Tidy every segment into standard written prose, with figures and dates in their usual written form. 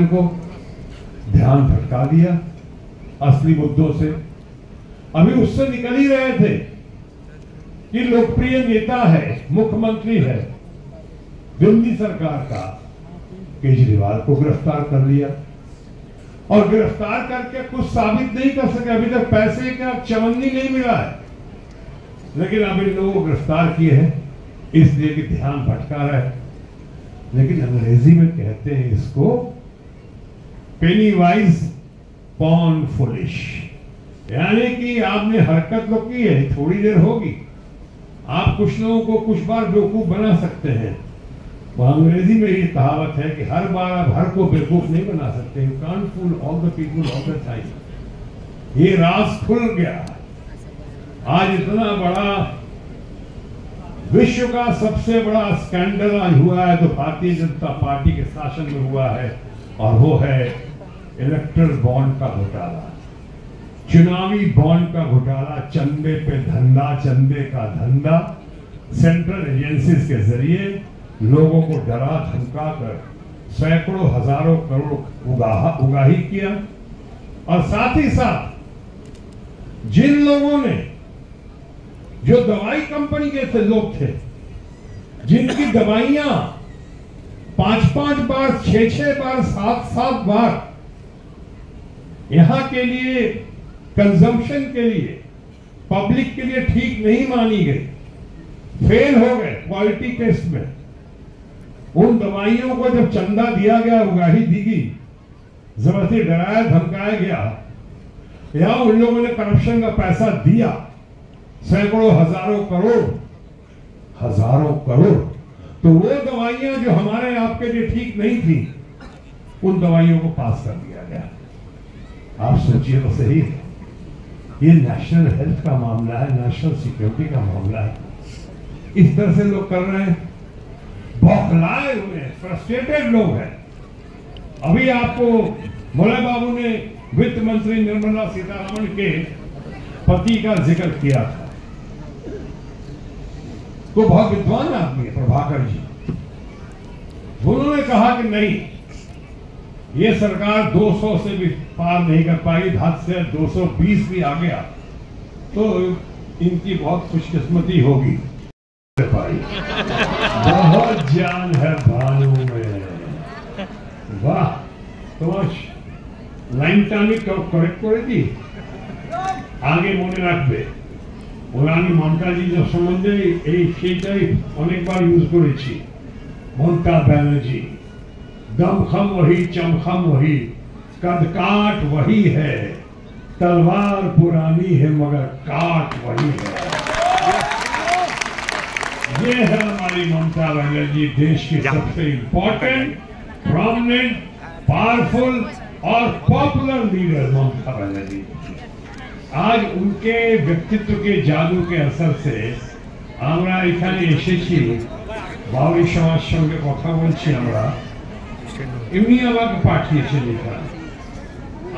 को ध्यान भटका दिया असली मुद्दों से। अभी उससे निकल ही रहे थे कि लोकप्रिय नेता है, मुख्यमंत्री है दिल्ली सरकार का, केजरीवाल को गिरफ्तार कर लिया और गिरफ्तार करके कुछ साबित नहीं कर सके। अभी तक पैसे का चवन्नी नहीं मिला है, लेकिन अब इन लोगों को गिरफ्तार किए हैं इसलिए कि ध्यान भटका रहा है। लेकिन अंग्रेजी में कहते हैं इसको पेनी वाइज पॉन्ड फुलिश, यानी कि आपने हरकत तो की है, थोड़ी देर होगी, आप कुछ लोगों को कुछ बार बेवकूफ बना सकते हैं। वो अंग्रेजी में ये कहावत है कि हर बार आप हर को बेवकूफ नहीं बना सकते। You can't fool all the people all the time. ये राज खुल गया। आज इतना बड़ा विश्व का सबसे बड़ा स्कैंडल आज हुआ है तो भारतीय जनता पार्टी के शासन में हुआ है, और वो है इलेक्ट्रल बॉन्ड का घोटाला, चुनावी बॉन्ड का घोटाला। चंदे पे धंधा, चंदे का धंधा, सेंट्रल एजेंसीज के जरिए लोगों को डरा धमका कर सैकड़ों हजारों करोड़ उगाही किया। और साथ ही साथ जिन लोगों ने, जो दवाई कंपनी के थे लोग थे, जिनकी दवाइयां 5-5 बार, 6-6 बार, 7-7 बार यहां के लिए कंजम्पशन के लिए, पब्लिक के लिए ठीक नहीं मानी गई, फेल हो गए क्वालिटी टेस्ट में, उन दवाइयों को जब चंदा दिया गया, उगाही दी गई, जबरदस्ती डराया धमकाया गया, या उन लोगों ने करप्शन का पैसा दिया, सैकड़ों हजारों करोड़, तो वो दवाइयां जो हमारे आपके लिए ठीक नहीं थी, उन दवाइयों को पास कर दिया गया। आप सोचिए तो सही, ये नेशनल हेल्थ का मामला है, नेशनल सिक्योरिटी का मामला है। इस तरह से लोग कर रहे हैं, बौखलाए हुए, फ्रस्ट्रेटेड लोग हैं। अभी आपको मोले बाबू ने वित्त मंत्री निर्मला सीतारमण के पति का जिक्र किया था, तो बहुत विद्वान आदमी है प्रभाकर जी। उन्होंने कहा कि नहीं, ये सरकार 200 से भी पार नहीं कर पाएगी, हद से 220 भी आ गया तो इनकी बहुत खुशकिस्मती होगी। बहुत जान है भानु में, वाह। তোমার লাইনটা আমি কারেক্ট করে দিই, আগে মনে রাখবে। ওরা আমি মমতাজি সম্বন্ধে সেইটাই অনেকবার ইউজ করেছি। মমতা ব্যানার্জি, दमखम वही, चमखम वही, कदकाट वही है, तलवार पुरानी है मगर काट वही है। ये है हमारी ममता बनर्जी, देश की सबसे इंपॉर्टेंट, प्रोमिनेंट, पावरफुल और पॉपुलर लीडर ममता बनर्जी। आज उनके व्यक्तित्व के जादू के असर से আমরা এখানে এসেছি, বাউরি সমাজ সঙ্গে কথা বলছি আমরা, এমনি আমাকে পাঠিয়েছেন এখানে।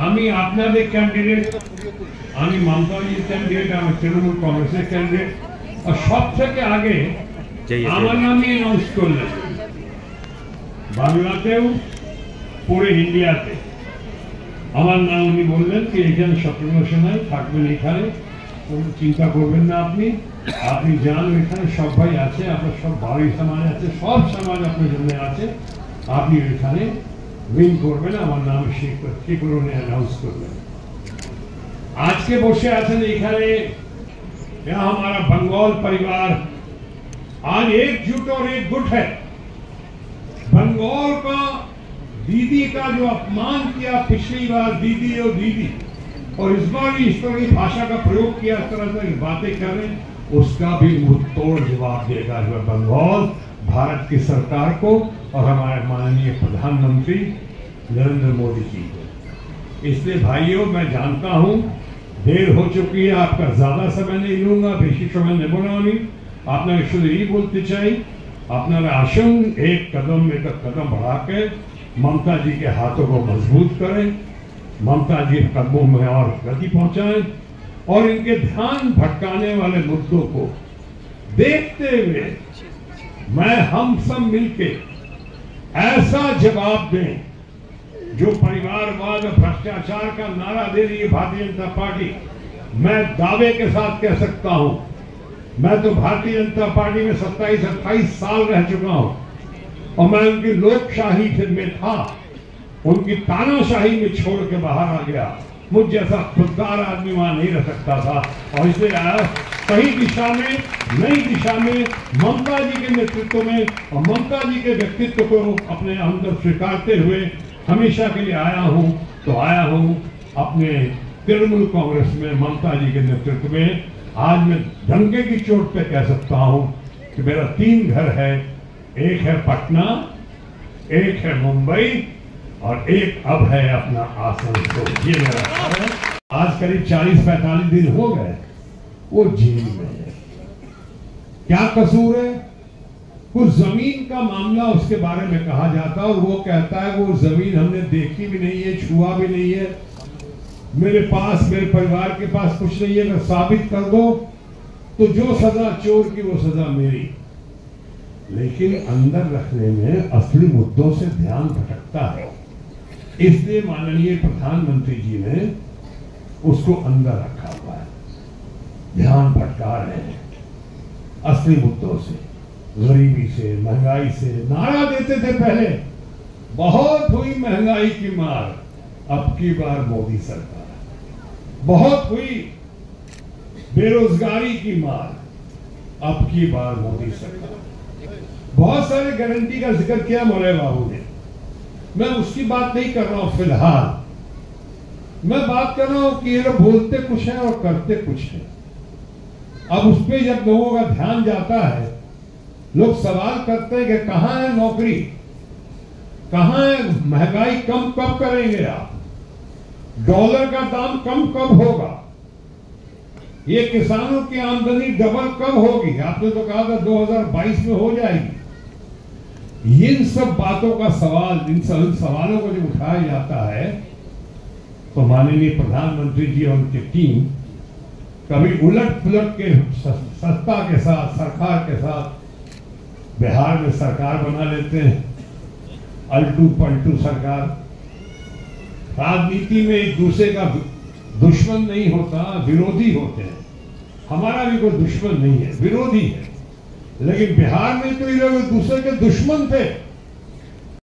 আমি আপনাদের ক্যান্ডিডেট, আমি মমতাজির ক্যান্ডিডেট, আমি তৃণমূল কংগ্রেসের ক্যান্ডিডেট, আর সব থেকে আগে আমার নামই অ্যানাউন্স করলেন বাংলাতেও, পুরো ইন্ডিয়াতে আমার নাম উনি বললেন কি এখানে শত্রুঘ্ন সিনহা থাকবেন, এখানে কোনো চিন্তা করবেন না আপনি, আপনি যান, এখানে সব ভাই আছে, আপনার সব বাড়ির সমাজ আছে, সব সমাজ আপনার জন্য আছে, আপনি এখানে উইন করবেন, আমার নাম ঠিক করে উনি অ্যানাউন্স করবেন। আজকে বসে আছেন এখানে, हमारा बंगाल परिवार आज एकजुट और एकजुट है। बंगाल का दीदी का जो अपमान किया पिछली बार, दीदी और दीदी, और इस बार भी इस तरह की भाषा का प्रयोग किया, इस तरह से बातें कर रहे, उसका भी मुंह तोड़ जवाब देगा जो बंगाल भारत की सरकार को और हमारे माननीय प्रधानमंत्री नरेंद्र मोदी जी को। इसलिए भाइयों, मैं जानता हूं देर हो चुकी है, आपका ज्यादा समय नहीं लूंगा, बेशी समय नेब ना আমি। আপনাকে শুধু এই বলতে চাই, আপনারা আসুন, एक कदम बढ़ा के ममता जी के हाथों को मजबूत करें, ममता जी के कदमों में और गति पहुंचाएं, और इनके ध्यान भटकाने वाले मुद्दों को देखते हुए मैं हम सब मिलके ऐसा जवाब दें जो परिवारवाद और भ्रष्टाचार का नारा दे रही है भारतीय जनता पार्टी, मैं दावे के साथ कह सकता हूं, मैं तो भारतीय जनता पार्टी में 27-28 साल रह चुका हूं और मैं उनकी लोकशाही में था, उनकी तानाशाही में छोड़ के बाहर आ गया। मुझ जैसा खुददार आदमी वहां नहीं रह सकता था और इसलिए सही दिशा में, नई दिशा में, ममता जी के नेतृत्व में और ममता जी के व्यक्तित्व को अपने अंदर स्वीकारते हुए हमेशा के लिए आया हूं। तो आया हूं अपने तृणमूल कांग्रेस में ममता जी के नेतृत्व में। आज मैं डंके की चोट पे कह सकता हूं कि मेरा 3 घर है, एक है पटना, एक है मुंबई और एक अब है अपना आसनसोल। ये मेरा घर है। आज करीब 40-45 दिन हो गए वो जेल में है। क्या कसूर है? कुछ जमीन का मामला उसके बारे में कहा जाता है और वो कहता है वो जमीन हमने देखी भी नहीं है, छुआ भी नहीं है, मेरे पास, मेरे परिवार के पास कुछ नहीं है, अगर साबित कर दो तो जो सजा चोर की वो सजा मेरी। लेकिन अंदर रखने में असली मुद्दों से ध्यान भटकता है, इसलिए माननीय प्रधानमंत्री जी ने उसको अंदर रखा हुआ है। ध्यान भटका रहे हैं असली मुद्दों से, गरीबी से, महंगाई से। नारा देते थे पहले, बहुत हुई महंगाई की मार, अब की बार मोदी सरकार। बहुत हुई बेरोजगारी की मार, अब की बार मोदी सरकार। बहुत सारे गारंटी का जिक्र किया मौलाना बाबू ने, मैं उसकी बात नहीं कर रहा हूं। फिलहाल मैं बात कर रहा हूं कि ये लोग बोलते कुछ है और करते कुछ है। अब उस पर जब लोगों का ध्यान जाता है, लोग सवाल करते हैं कि कहां है नौकरी, कहां है महंगाई कम कब करेंगे आप, डॉलर का दाम कम कब होगा, ये किसानों की आमदनी डबल कब होगी। आपने तो कहा था 2022 में हो जाएगी। इन सब बातों का सवाल, इन सब सवालों को जब उठाया जाता है तो माननीय प्रधानमंत्री जी और उनकी टीम कभी उलट पुलट के सत्ता के साथ, सरकार के साथ बिहार में सरकार बना लेते हैं, अल्टू पलटू सरकार। राजनीति में एक दूसरे का दुश्मन नहीं होता, विरोधी होते हैं। हमारा भी कोई दुश्मन नहीं है, विरोधी है। लेकिन बिहार में तो ये लोग एक दूसरे के दुश्मन थे।